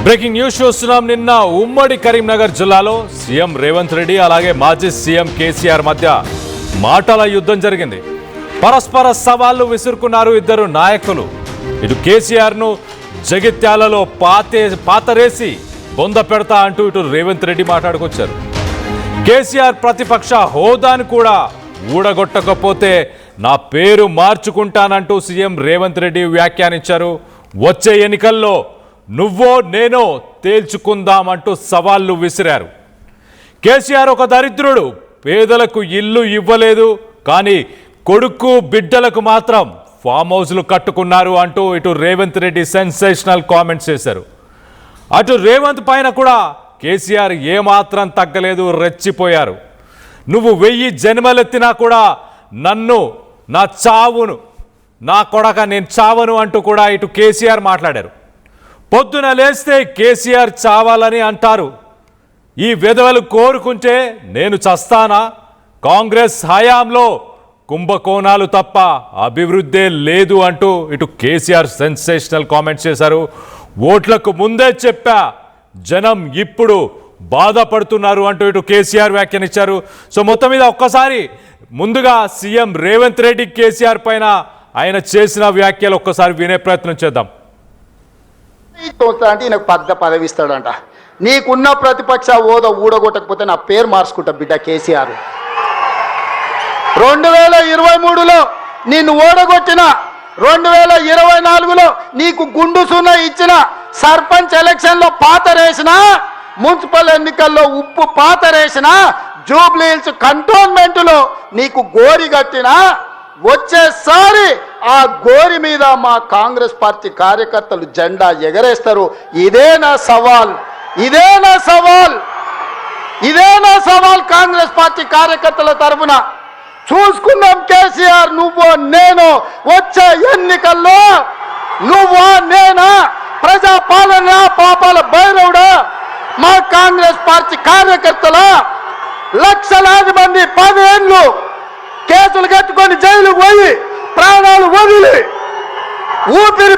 Breaking news చూస్తున్నాం. నిన్న ఉమ్మడి కరీంనగర్ జిల్లాలో సీఎం రేవంత్ రెడ్డి అలాగే మాజీ సీఎం కేసీఆర్ మధ్య మాటల యుద్ధం జరిగింది. పరస్పర సవాళ్లు విసురుకున్నారు ఇద్దరు నాయకులు. ఇటు కేసీఆర్ను జగిత్యాలలో పాతరేసి బొంద పెడతా అంటూ ఇటు రేవంత్ రెడ్డి మాట్లాడుకొచ్చారు. కేసీఆర్ ప్రతిపక్ష హోదాను కూడా ఊడగొట్టకపోతే నా పేరు మార్చుకుంటానంటూ సీఎం రేవంత్ రెడ్డి వ్యాఖ్యానించారు. వచ్చే ఎన్నికల్లో నువ్వో నేనో తేల్చుకుందామంటూ సవాళ్లు విసిరారు. కేసీఆర్ ఒక దరిద్రుడు, పేదలకు ఇల్లు ఇవ్వలేదు, కానీ కొడుకు బిడ్డలకు మాత్రం ఫామ్ హౌస్లు కట్టుకున్నారు అంటూ ఇటు రేవంత్ రెడ్డి సెన్సేషనల్ కామెంట్స్ చేశారు. అటు రేవంత్ పైన కూడా కేసీఆర్ ఏమాత్రం తగ్గలేదు, రెచ్చిపోయారు. నువ్వు 1000 జన్మలెత్తినా కూడా నన్ను నా చావును నా కొడక నేను చావను అంటూ కూడా ఇటు కేసీఆర్ మాట్లాడారు. పొద్దున లేస్తే కేసీఆర్ చావాలని అంటారు. ఈ వెధవలు కోరుకుంటే నేను చస్తానా? కాంగ్రెస్ హయాంలో కుంభకోణాలు తప్ప అభివృద్ధే లేదు అంటూ ఇటు కేసీఆర్ సెన్సేషనల్ కామెంట్స్ చేశారు. ఓట్లకు ముందే చెప్పా, జనం ఇప్పుడు బాధపడుతున్నారు అంటూ ఇటు కేసీఆర్ వ్యాఖ్యానించారు. సో మొత్తం మీద ఒక్కసారి ముందుగా సీఎం రేవంత్ రెడ్డి కేసీఆర్ పైన ఆయన చేసిన వ్యాఖ్యలు ఒక్కసారి వినే ప్రయత్నం చేద్దాం. అంటే ఈయనకు పదవి ఇస్తాడంట. నీకున్న ప్రతిపక్ష హోదా ఊడగొట్టకపోతే నా పేరు మార్చుకుంటా బిడ్డ కేసీఆర్. 2023లో నిన్ను ఓడగొట్టిన, 2024లో నీకు గుండు సున్నా ఇచ్చిన, సర్పంచ్ ఎలక్షన్లో పాతరేసిన, మున్సిపల్ ఎన్నికల్లో ఉప్పు పాతరేసిన, జూబ్లీ హిల్స్ కంటోన్మెంట్లో నీకు గోరి కట్టిన, వచ్చేసారి ఆ గోరి మీద మా కాంగ్రెస్ పార్టీ కార్యకర్తలు జెండా ఎగరేస్తారు. ఇదే నా సవాల్, ఇదే నా సవాల్, ఇదే నా సవాల్ కాంగ్రెస్ పార్టీ కార్యకర్తల తరఫున. చూసుకుందాం కేసీఆర్, నువ్వో నేను వచ్చే ఎన్నికల్లో నువ్వో నేనా, ప్రజాపాలన పాపాల భైరవుడా, మా కాంగ్రెస్ పార్టీ కార్యకర్తల లక్షలాది మంది 10 ఏళ్ళు కేసులు కట్టుకొని జైలుకు పోయి ప్రాణాలు వదిలి ఊపిరి